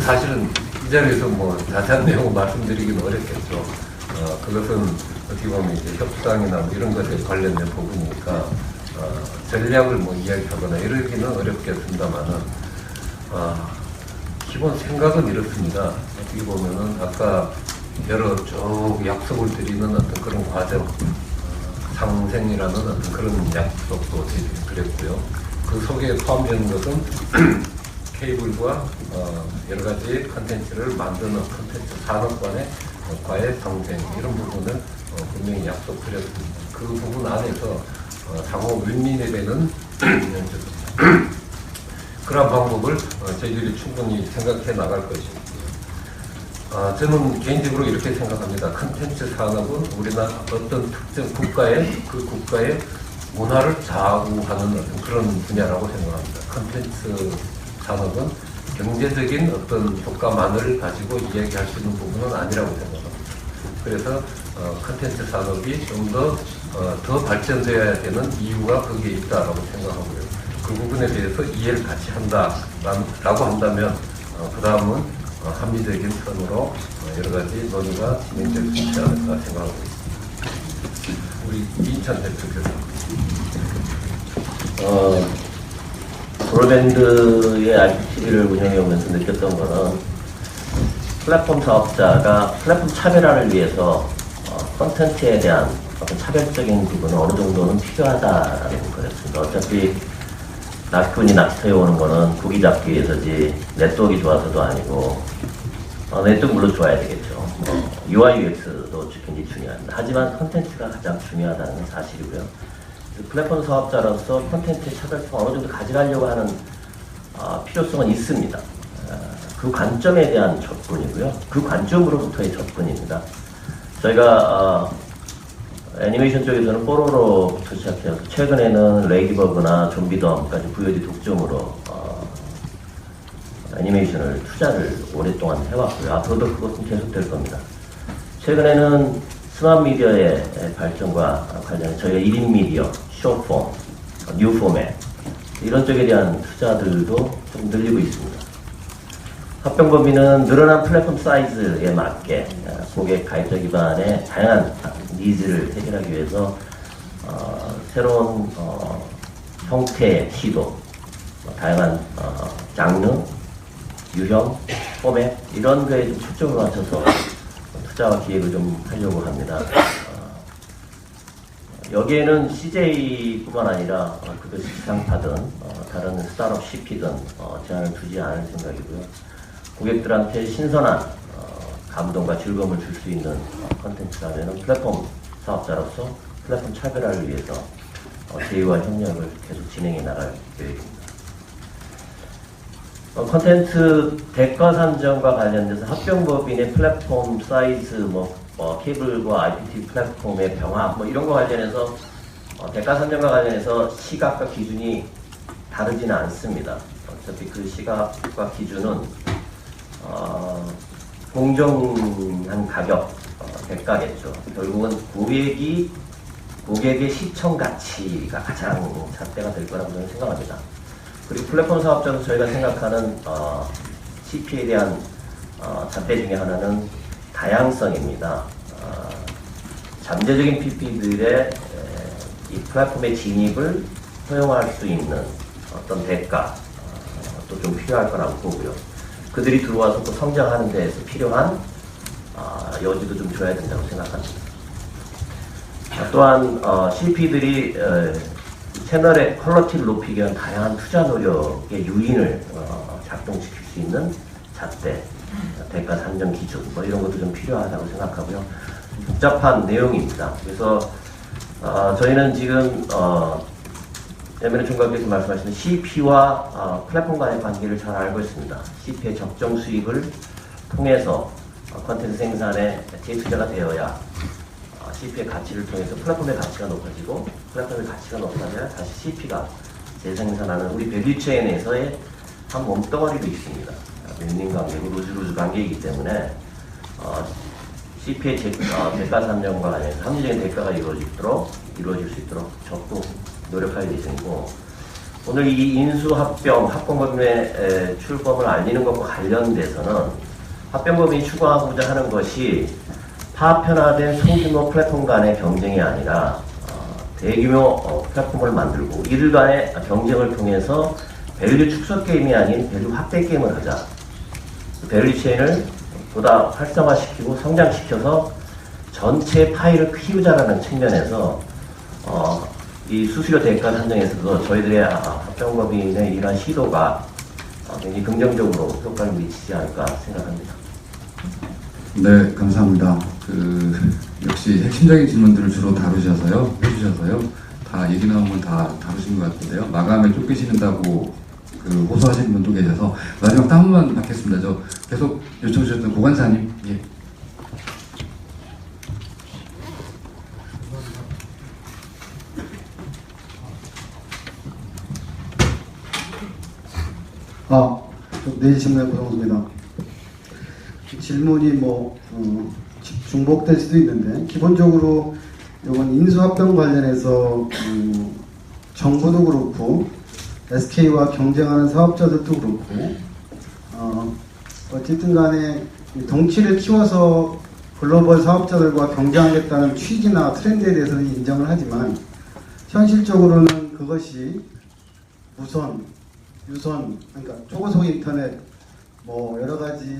사실은 이 자리에서 뭐 자세한 내용을 말씀드리기는 어렵겠죠. 그것은 어떻게 보면 이제 협상이나 뭐 이런 것에 관련된 부분이니까 전략을 뭐 이야기하거나 이러기는 어렵겠습니다만은 기본 생각은 이렇습니다. 어떻게 보면은 아까 여러 쭉 약속을 드리는 어떤 그런 과정, 상생이라는 어떤 그런 약속도 드렸고요. 그 속에 포함되는 것은 케이블과 여러 가지 컨텐츠를 만드는 컨텐츠 산업과의 상생 이런 부분을 분명히 약속드렸습니다. 그 부분 안에서 상호 윈윈이 되는 그런 방법을 저희들이 충분히 생각해 나갈 것입니다. 저는 개인적으로 이렇게 생각합니다. 콘텐츠 산업은 우리나라 어떤 특정 국가의 그 국가의 문화를 좌우하는 어떤 그런 분야라고 생각합니다. 콘텐츠 산업은 경제적인 어떤 효과만을 가지고 이야기할 수 있는 부분은 아니라고 생각합니다. 그래서 콘텐츠 산업이 좀 더 발전되어야 되는 이유가 거기에 있다라고 생각하고요. 그 부분에 대해서 이해를 같이 한다라고 한다면 그 다음은 합리적인 선으로 여러 가지 논의가 진행될 수 있지 않을까 생각하고 있습니다. 우리 이인찬 대표께서 브로드밴드의 IPTV를 운영해 오면서 느꼈던 거는 플랫폼 사업자가 플랫폼 차별화를 위해서 콘텐츠에 대한 어떤 차별적인 부분은 어느 정도는 필요하다라는 거였습니다. 어차피 낚시꾼이 낚시터에 오는 거는 고기 잡기 위해서지 네트워크가 좋아서도 아니고 네트워크 물론 좋아야 되겠죠. UI, UX도 굉장히 중요합니다. 하지만 콘텐츠가 가장 중요하다는 건 사실이고요. 플랫폼 사업자로서 콘텐츠의 차별성을 어느 정도 가져가려고 하는 필요성은 있습니다. 그 관점에 대한 접근이고요. 그 관점으로부터의 접근입니다. 저희가 애니메이션 쪽에서는 뽀로로부터 시작해서 최근에는 레이디버그나 좀비덤까지 VOD 독점으로 애니메이션을 투자를 오랫동안 해왔고요. 앞으로도 그것은 계속될 겁니다. 최근에는 스마트 미디어의 발전과 관련해 저희가 1인 미디어, 숏폼, 뉴 포맷 이런 쪽에 대한 투자들도 좀 늘리고 있습니다. 합병법인은 늘어난 플랫폼 사이즈에 맞게 고객 가입자 기반의 다양한 니즈를 해결하기 위해서 새로운 형태의 시도, 다양한 장르, 유형, 포맷 이런 거에 좀 초점을 맞춰서 투자와 기획을 좀 하려고 합니다. 여기에는 CJ뿐만 아니라 그것이 지상파든 다른 스타트업 CP든 제한을 두지 않을 생각이고요. 고객들한테 신선한 감동과 즐거움을 줄 수 있는 콘텐츠라면 플랫폼 사업자로서 플랫폼 차별화를 위해서 제휴와 협력을 계속 진행해 나갈 계획입니다. 콘텐츠 대가 산정과 관련돼서 합병법인의 플랫폼 사이즈, 케이블과 IPTV 플랫폼의 병합, 이런 거 관련해서 대가 산정과 관련해서 시각과 기준이 다르지는 않습니다. 어차피 그 시각과 기준은 공정한 가격, 대가겠죠. 결국은 고객의 시청 가치가 가장 잣대가 될 거라고 저는 생각합니다. 그리고 플랫폼 사업자로 저희가 생각하는 CP에 대한 잣대 중에 하나는 다양성입니다. 잠재적인 PP들의 이 플랫폼의 진입을 허용할 수 있는 어떤 대가 또 좀 필요할 거라고 보고요. 그들이 들어와서 또 성장하는 데에서 필요한 여지도 좀 줘야 된다고 생각합니다. 또한 CP들이 채널의 퀄리티를 높이기 위한 다양한 투자 노력의 유인을 작동시킬 수 있는 잣대, 대가 산정 기준 이런 것도 좀 필요하다고 생각하고요. 복잡한 내용입니다. 그래서 저희는 지금 에메르 총각께서 말씀하시는 CP와 플랫폼 간의 관계를 잘 알고 있습니다. CP의 적정 수익을 통해서 콘텐츠 생산에 재투자가 되어야 CP의 가치를 통해서 플랫폼의 가치가 높아지고 플랫폼의 가치가 높아져야 다시 CP가 재생산하는 우리 밸류체인에서의 한 몸덩어리도 있습니다. 윈윈 관계고 루즈루즈 관계이기 때문에 CP의 대가 산정과 관련해서 합리적인 대가가 이루어질 수 있도록 적극 노력할 예정이고, 오늘 이 인수합병법인의 출범을 알리는 것과 관련돼서는 합병법인이 추구하고자 하는 것이 파편화된 소규모 플랫폼 간의 경쟁이 아니라 대규모 플랫폼을 만들고 이들 간의 경쟁을 통해서 밸류 축소 게임이 아닌 밸류 확대 게임을 하자. 밸류 체인을 보다 활성화시키고 성장시켜서 전체 파일을 키우자라는 측면에서 이 수수료 대가 산정에서도 저희들의 합병법인의 이러한 시도가 굉장히 긍정적으로 효과를 미치지 않을까 생각합니다. 네, 감사합니다. 역시 핵심적인 질문들을 주로 해주셔서요. 다 얘기 나온 건 다 다루신 것 같은데요. 마감에 쫓기시는다고 호소하시는 분도 계셔서 마지막 한 번만 받겠습니다. 저 계속 요청 주셨던 고관사님. 예. 내신문의 고성수입니다. 질문이 중복될 수도 있는데, 기본적으로 이건 인수합병 관련해서 정부도 그렇고 SK와 경쟁하는 사업자들도 그렇고 어쨌든 간에 덩치를 키워서 글로벌 사업자들과 경쟁하겠다는 취지나 트렌드에 대해서는 인정을 하지만 현실적으로는 그것이 유선, 그러니까 초고속 인터넷 여러 가지에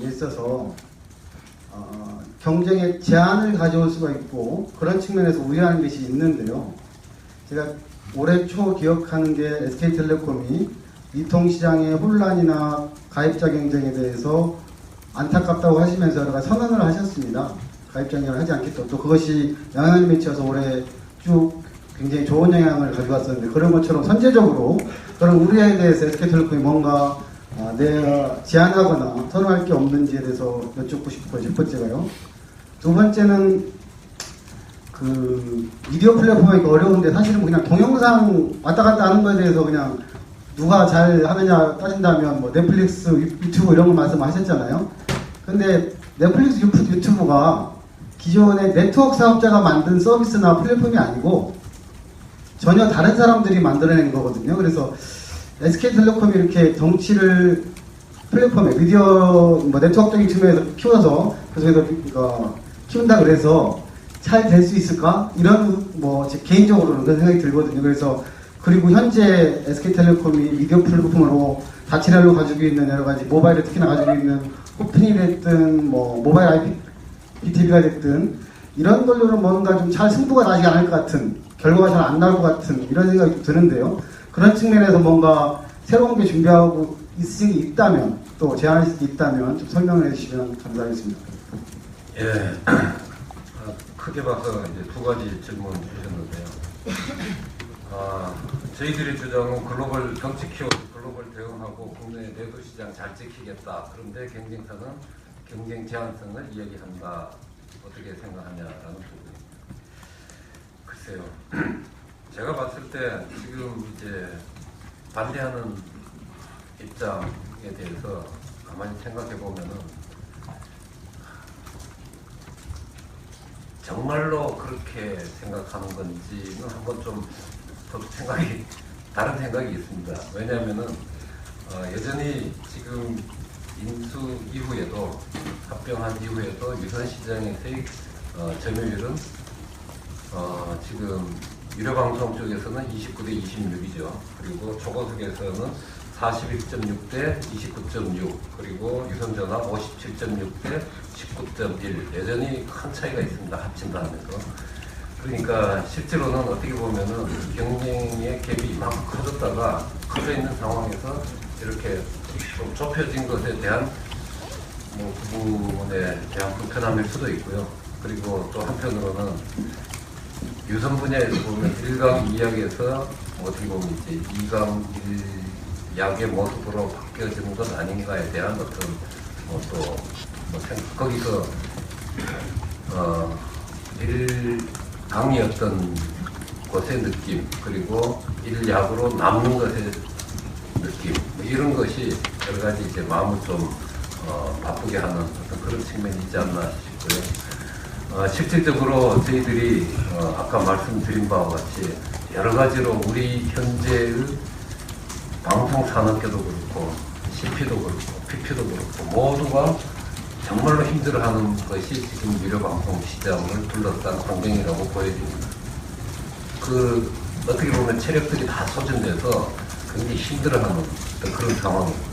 있어서 경쟁에 제한을 가져올 수가 있고 그런 측면에서 우려하는 것이 있는데요. 제가 올해 초 기억하는 게 SK텔레콤이 이통시장의 혼란이나 가입자 경쟁에 대해서 안타깝다고 하시면서 여러 가지 선언을 하셨습니다. 가입자 경쟁을 하지 않겠다. 또 그것이 영향을 미쳐서 올해 쭉 굉장히 좋은 영향을 가져왔었는데, 그런 것처럼 선제적으로 그런 우려에 대해서 SK텔레콤이 뭔가 내가 제한하거나 선언할 게 없는지에 대해서 여쭙고 싶고요. 첫 번째가요. 두 번째는 미디어 플랫폼이 어려운데 사실은 그냥 동영상 왔다 갔다 하는 거에 대해서 그냥 누가 잘 하느냐 따진다면 넷플릭스, 유튜브 이런 거 말씀하셨잖아요. 근데 넷플릭스, 유튜브가 기존의 네트워크 사업자가 만든 서비스나 플랫폼이 아니고 전혀 다른 사람들이 만들어낸 거거든요. 그래서 SK텔레콤이 이렇게 덩치를 플랫폼에 미디어 네트워크적인 측면에서 키워서 그래서 키운다 그래서 잘 될 수 있을까? 이런 제 개인적으로는 그런 생각이 들거든요. 그래서 그리고 현재 SK텔레콤이 미디어 플랫폼으로 다치라로 가지고 있는 여러 가지 모바일에 특히나 가지고 있는 호핑이 됐든 모바일 IPTV가 됐든 이런 걸로는 뭔가 좀 잘 승부가 나지 않을 것 같은, 결과가 잘 안 나올 것 같은 이런 생각이 좀 드는데요. 그런 측면에서 뭔가 새로운 게 준비하고 있다면, 또 제안할 수 있다면 좀 설명을 해주시면 감사하겠습니다. 예, 크게 봐서 이제 두 가지 질문 주셨는데요. 저희들의 주장은 글로벌 덩치 키워 글로벌 대응하고 국내 내수 시장 잘 지키겠다. 그런데 경쟁사는 경쟁 제한성을 이야기한다. 어떻게 생각하냐라는 부분입니다. 글쎄요. 제가 봤을 때 지금 이제 반대하는 입장에 대해서 가만히 생각해 보면은 정말로 그렇게 생각하는 건지는 한번 좀 더 다른 생각이 있습니다. 왜냐하면은 여전히 지금 인수 이후에도, 합병한 이후에도 유선 시장에서의 점유율은 지금 유료방송 쪽에서는 29대 26이죠. 그리고 초고속에서는 41.6대 29.6, 그리고 유선전화 57.6대 19.1. 여전히 큰 차이가 있습니다. 합친다 하면서. 그러니까 실제로는 어떻게 보면은 경쟁의 갭이 이만큼 커졌다가 커져 있는 상황에서 이렇게 좀 좁혀진 것에 대한 부분에 대한 불편함일 수도 있고요. 그리고 또 한편으로는 유선 분야에서 보면 1강 2약에서 어떻게 보면 이제 2강 1약의 모습으로 바뀌어지는 것 아닌가에 대한 어떤 거기서 1강이었던 것의 느낌, 그리고 1약으로 남는 것의 느낌, 이런 것이 여러 가지 이제 마음을 좀 바쁘게 하는 어떤 그런 측면이 있지 않나 싶고요. 실질적으로 저희들이 아까 말씀드린 바와 같이 여러 가지로 우리 현재의 방송 산업계도 그렇고 CP도 그렇고 PP도 그렇고 모두가 정말로 힘들어하는 것이 지금 유료방송 시장을 둘러싼 환경이라고 보여집니다. 어떻게 보면 체력들이 다 소진돼서 굉장히 힘들어하는 그런 상황이고요.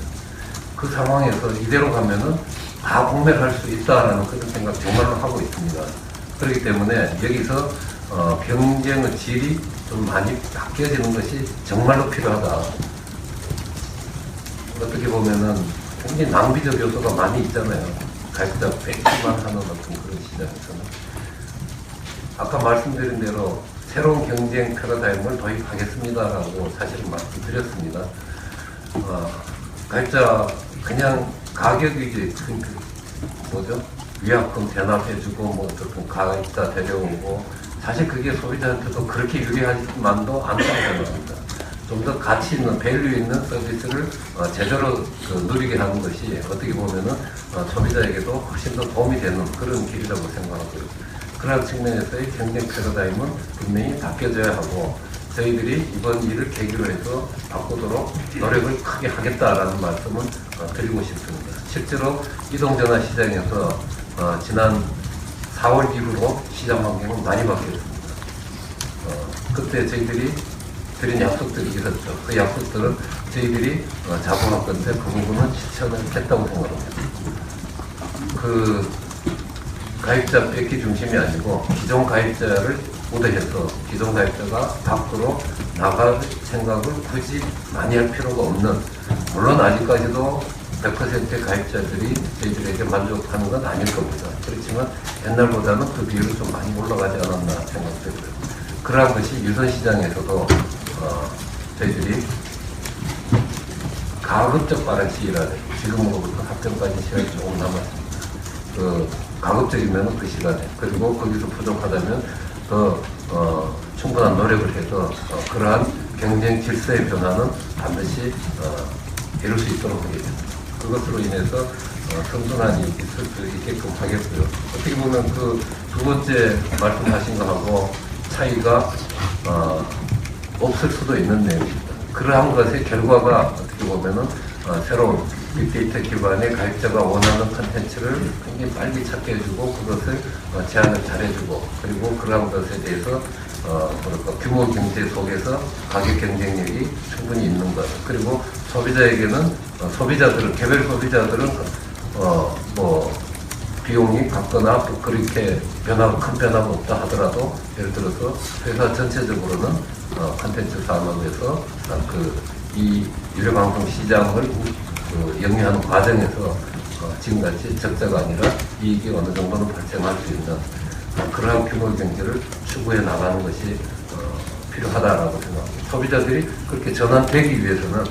그 상황에서 이대로 가면은 다 공멸할 수 있다라는 그런 생각 정말로 하고 있습니다. 그렇기 때문에 여기서 경쟁의 질이 좀 많이 바뀌어지는 것이 정말로 필요하다. 어떻게 보면은 굉장히 낭비적 요소가 많이 있잖아요. 가입자 뺏기만 하는 어떤 그런 시장에서는 아까 말씀드린 대로 새로운 경쟁 패러다임을 도입하겠습니다라고 사실은 말씀드렸습니다. 가입자 그냥 가격 위주의 뭐죠? 위약금 대납해주고 뭐 어떤 가입자 데려오고 사실 그게 소비자한테도 그렇게 유리하지만도 않다고 생각합니다. 좀 더 가치 있는 밸류 있는 서비스를 제대로 누리게 하는 것이 어떻게 보면은 소비자에게도 훨씬 더 도움이 되는 그런 길이라고 생각하고요. 그런 측면에서의 경쟁 패러다임은 분명히 바뀌어져야 하고 저희들이 이번 일을 계기로 해서 바꾸도록 노력을 크게 하겠다라는 말씀을 드리고 싶습니다. 실제로 이동전화 시장에서 지난 4월 이후로 시장 환경은 많이 바뀌었습니다. 그때 저희들이 드린 약속들이 있었죠. 그 약속들은 저희들이 자부할 건데 그 부분은 실천을 했다고 생각합니다. 그 가입자 뺏기 중심이 아니고 기존 가입자를 우대해서 기존 가입자가 밖으로 나갈 생각을 굳이 많이 할 필요가 없는, 물론 아직까지도 100%의 가입자들이 저희들에게 만족하는 건 아닐 겁니다. 그렇지만 옛날보다는 그 비율이 좀 많이 올라가지 않았나 생각되고요. 그러한 것이 유선 시장에서도 저희들이 가급적 빠른 시일 안에, 지금으로부터 합병까지 시간이 조금 남았습니다. 가급적이면 그 시간에, 그리고 거기서 부족하다면 더 충분한 노력을 해서 그러한 경쟁 질서의 변화는 반드시 이룰 수 있도록 하겠습니다. 그것으로 인해서 선순환이 있을 수 있게끔 하겠고요. 어떻게 보면 그 두 번째 말씀하신 거하고 차이가 없을 수도 있는 내용입니다. 그러한 것의 결과가 어떻게 보면은 새로운 빅데이터 기반의 가입자가 원하는 컨텐츠를 굉장히 빨리 찾게 해주고 그것을 제안을 잘해주고, 그리고 그러한 것에 대해서 규모 경제 속에서 가격 경쟁력이 충분히 있는 것, 그리고 소비자에게는 소비자들은, 개별 소비자들은 뭐 비용이 같거나 또 그렇게 큰 변화가 없다 하더라도, 예를 들어서 회사 전체적으로는 컨텐츠 산업에서 이 유료방송 시장을 영위하는 과정에서 지금같이 적자가 아니라 이익이 어느 정도는 발생할 수 있는 그러한 규모 경제를 추구해 나가는 것이 필요하다라고 생각합니다. 소비자들이 그렇게 전환되기 위해서는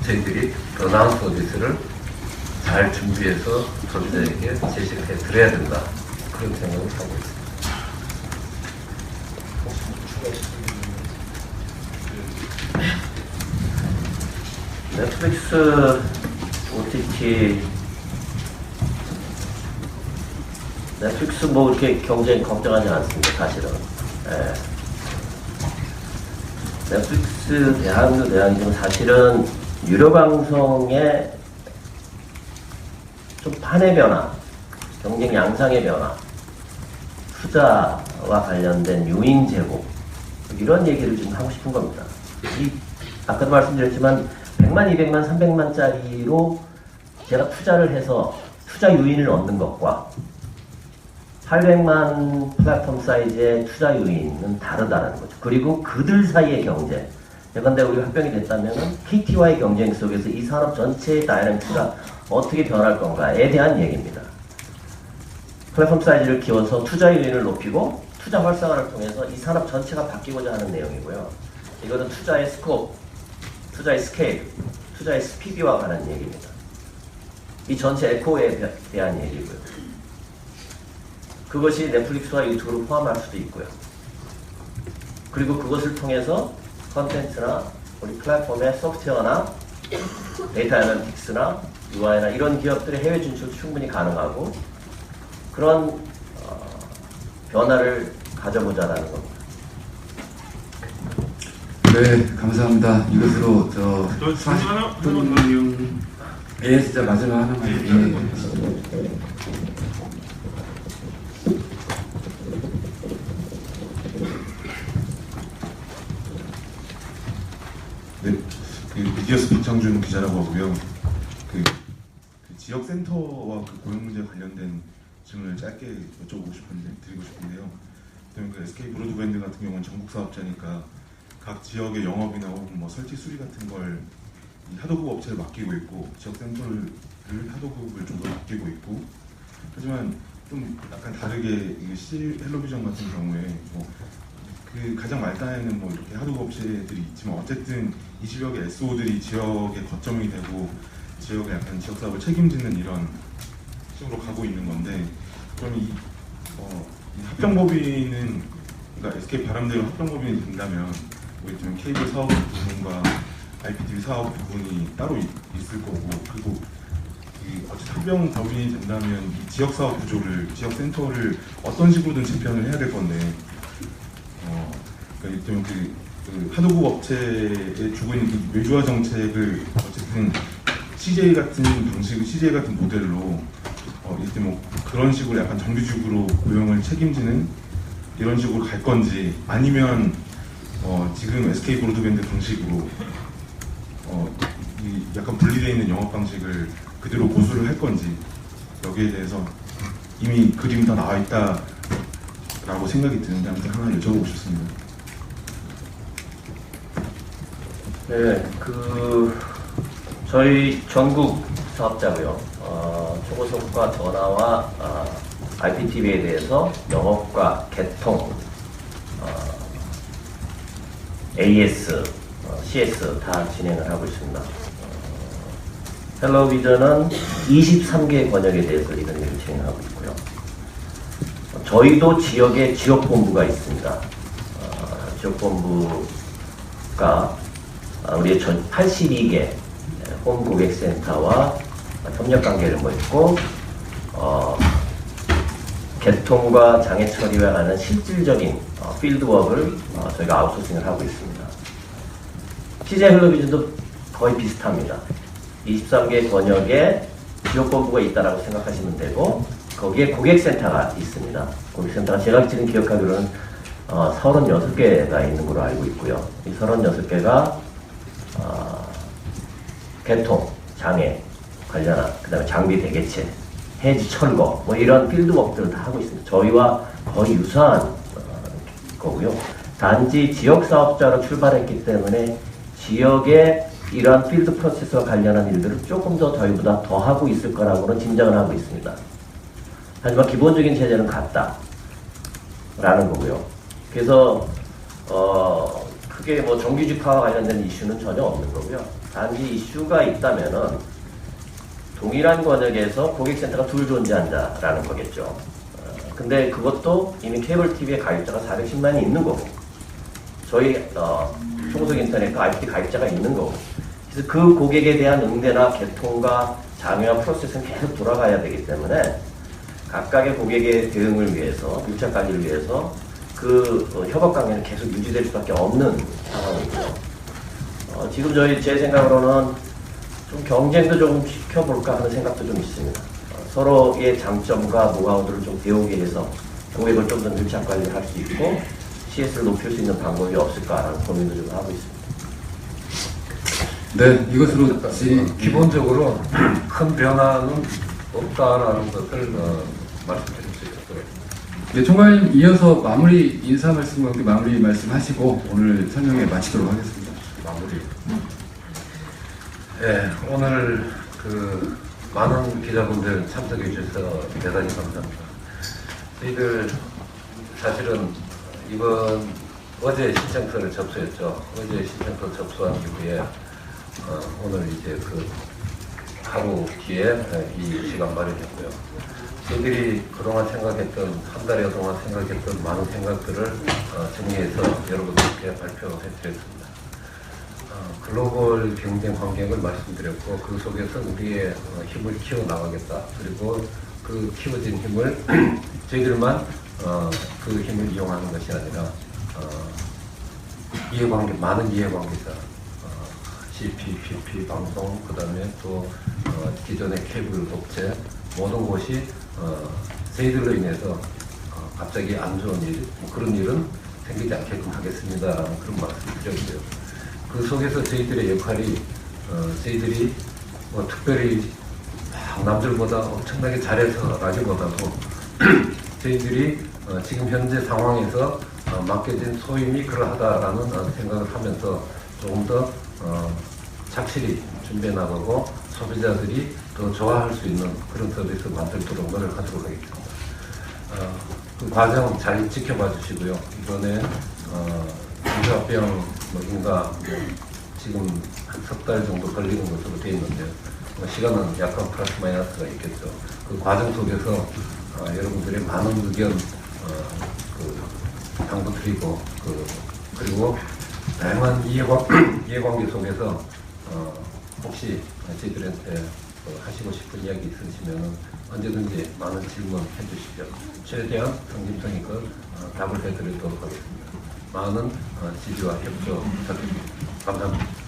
저희들이 더 나은 서비스를 잘 준비해서 소비자에게 제시를 해드려야 된다, 그런 생각을 하고 있습니다. 넷플릭스, OTT, 넷플릭스 뭐 이렇게 경쟁 걱정하지 않습니다, 사실은. 예. 넷플릭스 대항도 대항이지만 사실은 유료 방송의 좀 판의 변화, 경쟁 양상의 변화, 투자와 관련된 요인 제공, 이런 얘기를 좀 하고 싶은 겁니다. 아까도 말씀드렸지만 100만, 200만, 300만짜리로 제가 투자를 해서 투자 요인을 얻는 것과 800만 플랫폼 사이즈의 투자 요인은 다르다는 거죠. 그리고 그들 사이의 경쟁. 예컨대 우리가 합병이 됐다면 KT와의 경쟁 속에서 이 산업 전체의 다이내믹스가 어떻게 변할 건가에 대한 얘기입니다. 플랫폼 사이즈를 키워서 투자 요인을 높이고 투자 활성화를 통해서 이 산업 전체가 바뀌고자 하는 내용이고요. 이거는 투자의 스코프, 투자의 스케일, 투자의 스피드와 관한 얘기입니다. 이 전체 에코에 대한 얘기고요. 그것이 넷플릭스와 유튜브를 포함할 수도 있고요. 그리고 그것을 통해서 컨텐츠나 우리 플랫폼의 소프트웨어나 데이터 애널리틱스나 UI나 이런 기업들의 해외 진출도 충분히 가능하고 그런 변화를 가져보자라는 겁니다. 네, 감사합니다. 이것으로 40분 예, 진짜 마지막 하나만. 예. 네, 미디어스 박창준 기자라고 하고요. 그 지역센터와 그 고용 문제 관련된 질문을 짧게 여쭤보고 드리고 싶은데요. 그 SK 브로드밴드 같은 경우는 전국 사업자니까 각 지역의 영업이나 혹은 뭐 설치 수리 같은 걸 이 하도급 업체를 맡기고 있고 지역센터를 하도급을 좀 더 맡기고 있고 하지만 좀 약간 다르게 헬로비전 같은 경우에 그 가장 말단에는 이렇게 하드웨어 업체들이 있지만 어쨌든 20여 개 SO들이 지역의 거점이 되고 지역의 약간 지역 사업을 책임지는 이런 식으로 가고 있는 건데, 그럼 이 합병법인은, 그러니까 SK 바람대로 합병법인이 된다면 우리 지금 케이블 사업 부분과 IPTV 사업 부분이 따로 있을 거고, 그리고 어쨌든 합병법인이 된다면 이 지역 사업 구조를, 지역 센터를 어떤 식으로든 재편을 해야 될 건데, 그러니까 좀 그 하도급 업체에 주고 있는 그 외주화 정책을 어쨌든 CJ 같은 방식, CJ 같은 모델로 이때 그런 식으로 약간 정규직으로 고용을 책임지는 이런 식으로 갈 건지, 아니면 지금 SK 브로드밴드 방식으로 이 약간 분리되어 있는 영업 방식을 그대로 고수를 할 건지, 여기에 대해서 이미 그림이 다 나와 있다라고 생각이 드는데 아무튼 하나 여쭤보고 싶습니다. 네, 저희 전국 사업자고요. 초고속과 전화와 IPTV에 대해서 영업과 개통, AS, CS 다 진행을 하고 있습니다. 헬로비전은 23개 권역에 대해서 이런 일을 진행하고 있고요. 저희도 지역에 지역본부가 있습니다. 지역본부가 우리의 전 82개 홈 고객센터와 협력관계를 맺고 개통과 장애 처리와 하는 실질적인 필드워크를 저희가 아웃소싱을 하고 있습니다. CJ 헬로비전도 거의 비슷합니다. 23개 권역에 지역본부가 있다라고 생각하시면 되고, 거기에 고객센터가 있습니다. 고객센터가 제가 지금 기억하기로는 36개가 있는 걸로 알고 있고요. 이 36개가 개통, 장애 관련한, 그 다음에 장비 대개체, 해지 철거, 이런 필드워크들을 다 하고 있습니다. 저희와 거의 유사한 거고요. 단지 지역 사업자로 출발했기 때문에 지역의 이러한 필드 프로세스와 관련한 일들을 조금 더 저희보다 더 하고 있을 거라고는 짐작을 하고 있습니다. 하지만 기본적인 체제는 같다라는 거고요. 그래서 크게 정규직화와 관련된 이슈는 전혀 없는 거고요. 단지 이슈가 있다면은 동일한 권역에서 고객센터가 둘 존재한다라는 거겠죠. 근데 그것도 이미 케이블 TV의 가입자가 410만이 있는 거고, 저희 초고속 인터넷과 IPT 가입자가 있는 거고, 그래서 그 고객에 대한 응대나 개통과 장애와 프로세스는 계속 돌아가야 되기 때문에 각각의 고객의 대응을 위해서, 밀착 관리를 위해서 그 협업 관계는 계속 유지될 수밖에 없는 상황이고요. 지금 제 생각으로는 좀 경쟁도 좀 시켜볼까 하는 생각도 좀 있습니다. 서로의 장점과 노하우들을 좀 배우게 해서 고객을 좀 더 밀착 관리를 할 수 있고 CS를 높일 수 있는 방법이 없을까라는 고민도 좀 하고 있습니다. 네, 이것으로 기본적으로 큰 변화는 없다라는 것을 말씀드릴 수 있도록. 네, 총괄님 이어서 마무리 인사 말씀과 함께 마무리 말씀하시고 오늘 설명회 마치도록 하겠습니다. 마무리. 네, 오늘 많은 기자분들 참석해 주셔서 대단히 감사합니다. 저희들 사실은 어제 신청서를 접수했죠. 어제 신청서 접수한 이후에 오늘 이제 하루 뒤에 이 시간 마련했고요. 저희들이 그동안 생각했던, 한 달여 동안 생각했던 많은 생각들을 정리해서 여러분들께 발표해드렸습니다. 글로벌 경쟁 환경을 말씀드렸고, 그 속에서 우리의 힘을 키워나가겠다. 그리고 그 키워진 힘을 저희들만 그 힘을 이용하는 것이 아니라 많은 이해관계자, CP, PP, 방송, 그 다음에 또 기존의 케이블 업체 모든 곳이 저희들로 인해서 갑자기 안 좋은 일, 그런 일은 생기지 않게끔 하겠습니다라는 그런 말씀을 드렸고요. 그 속에서 저희들의 역할이 저희들이 특별히 남들보다 엄청나게 잘해서라기보다도 저희들이 지금 현재 상황에서 맡겨진 소임이 그러하다라는 생각을 하면서 조금 더 착실히 준비해 나가고 소비자들이 더 좋아할 수 있는 그런 서비스 만들도록 노력하도록 하겠습니다. 그 과정 잘 지켜봐 주시고요. 이번에 인과병 인가 지금 한 석 달 정도 걸리는 것으로 되어 있는데 시간은 약간 플러스 마이너스가 있겠죠. 그 과정 속에서 여러분들의 많은 의견 당부드리고 그리고 다양한 이해관계 속에서 혹시 저희들한테 하시고 싶은 이야기 있으시면 언제든지 많은 질문 해주시죠. 최대한 성심성의껏 답을 해드리도록 하겠습니다. 많은 지지와 협조 부탁드립니다. 감사합니다.